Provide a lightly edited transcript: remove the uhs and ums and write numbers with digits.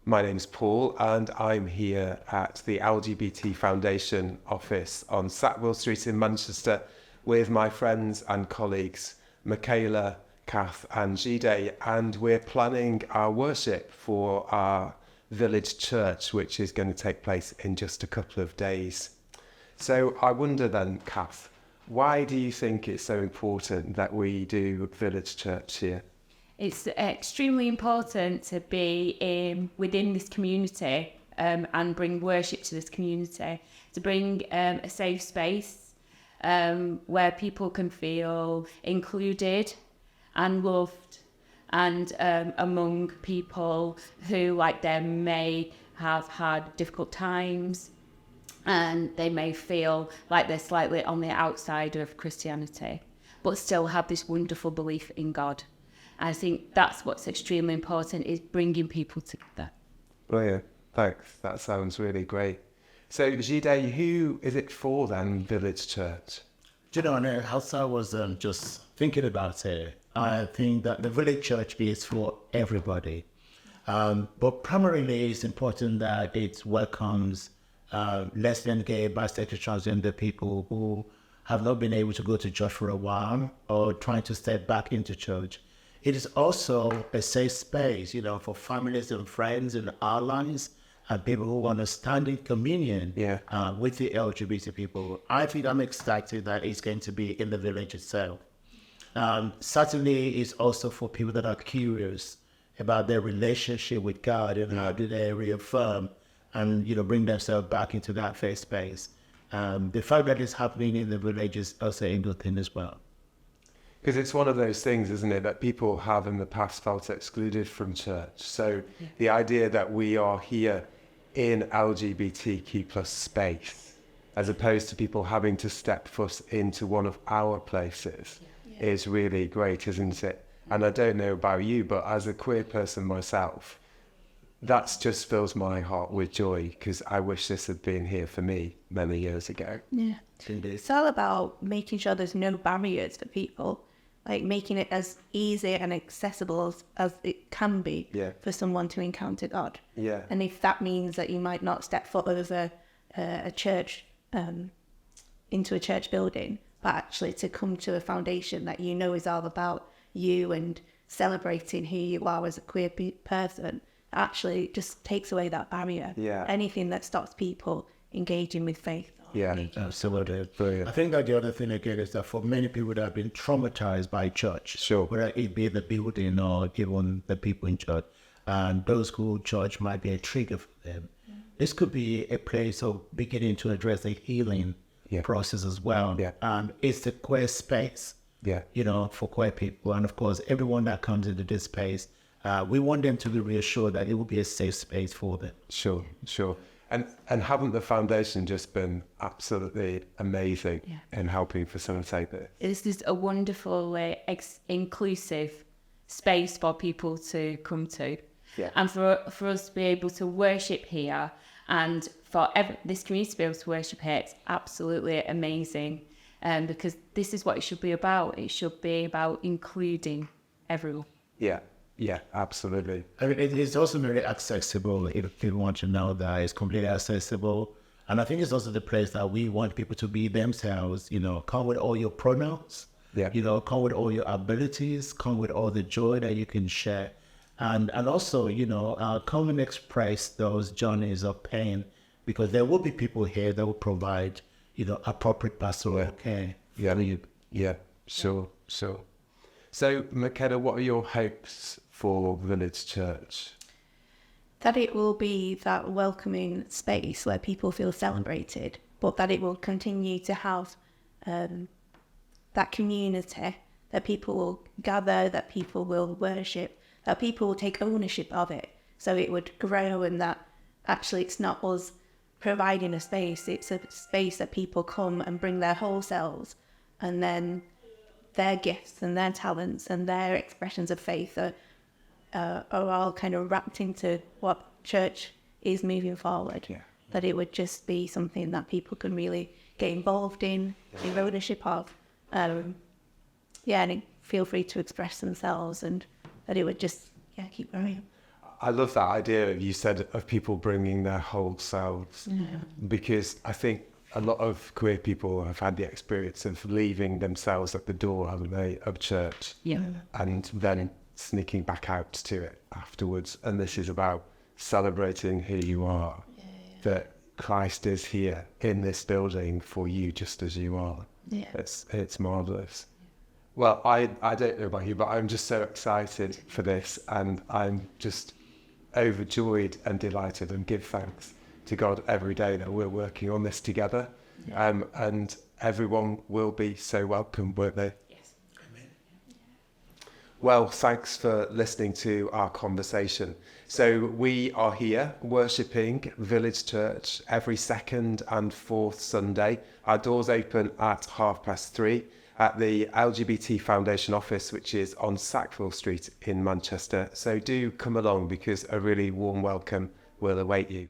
My name's Paul, and I'm here at the LGBT Foundation office on Sackville Street in Manchester with my friends and colleagues, Michaela, Kath, and Jide, and we're planning our worship for our village church, which is going to take place in just a couple of days. So I wonder then, Kath, why do you think it's so important that we do village church here? It's extremely important to be within this community and bring worship to this community, to bring a safe space where people can feel included and loved, and among people who, like them, may have had difficult times and they may feel like they're slightly on the outside of Christianity, but still have this wonderful belief in God. I think that's what's extremely important, is bringing people together. Brilliant. Thanks. That sounds really great. So, Jide, who is it for then, Village Church? Do you know, as I was just thinking about it, I think that the village church is for everybody. But primarily it's important that it welcomes lesbian, gay, bisexual, transgender people who have not been able to go to church for a while or trying to step back into church. It is also a safe space, for families and friends and allies and people who want to stand in communion with the LGBT people. I think I'm excited that it's going to be in the village itself. Certainly, it's also for people that are curious about their relationship with God and how do they reaffirm and, bring themselves back into that faith space. The fact that it's happening in the village is also a good thing as well. Because it's one of those things, isn't it, that people have in the past felt excluded from church. So the idea that we are here in LGBTQ plus space, as opposed to people having to step foot into one of our places, is really great, isn't it? And I don't know about you, but as a queer person myself, that just fills my heart with joy, because I wish this had been here for me many years ago. Yeah. It's all about making sure there's no barriers for people, like making it as easy and accessible as it can be for someone to encounter God. Yeah. And if that means that you might not step foot over a church, into a church building, but actually to come to a foundation that is all about you and celebrating who you are as a queer person, actually just takes away that barrier. Yeah. Anything that stops people engaging with faith. Yeah, absolutely. Brilliant. I think that the other thing again is that for many people that have been traumatized by church, whether it be the building or even the people in church, and those who church might be a trigger for them. This could be a place of beginning to address a healing process as well. Yeah. And it's the queer space, for queer people. And of course, everyone that comes into this space, we want them to be reassured that it will be a safe space for them. Sure. And haven't the foundation just been absolutely amazing in helping facilitate this? It's just a wonderful, inclusive space for people to come to. Yeah. And for us to be able to worship here and for this community to be able to worship here, it's absolutely amazing. Because this is what it should be about. It should be about including everyone. Yeah, absolutely. I mean, it is also very accessible. If people want to know that it's completely accessible. And I think it's also the place that we want people to be themselves, come with all your pronouns, come with all your abilities, come with all the joy that you can share. And also, come and express those journeys of pain, because there will be people here that will provide, appropriate pastoral care. Yeah, sure. So, Michaela, what are your hopes for Village Church? That it will be that welcoming space where people feel celebrated, but that it will continue to have that community, that people will gather, that people will worship, that people will take ownership of it. So it would grow, and that actually it's not us providing a space, it's a space that people come and bring their whole selves, and then their gifts and their talents and their expressions of faith are all kind of wrapped into what church is moving forward. That it would just be something that people can really get involved in, take ownership of, and feel free to express themselves, and that it would just keep growing. I love that idea you said of people bringing their whole selves, because I think a lot of queer people have had the experience of leaving themselves at the door, haven't they, of church, and then sneaking back out to it afterwards. And this is about celebrating who you are, that Christ is here in this building for you just as you are. Yeah. It's marvellous. Well, I don't know about you, but I'm just so excited for this, and I'm just overjoyed and delighted, and give thanks to God every day that we're working on this together. And everyone will be so welcome, won't they? Yes. Well, thanks for listening to our conversation. So we are here worshipping Village Church every second and fourth Sunday. Our doors open at 3:30 at the LGBT Foundation office, which is on Sackville Street in Manchester. So do come along, because a really warm welcome will await you.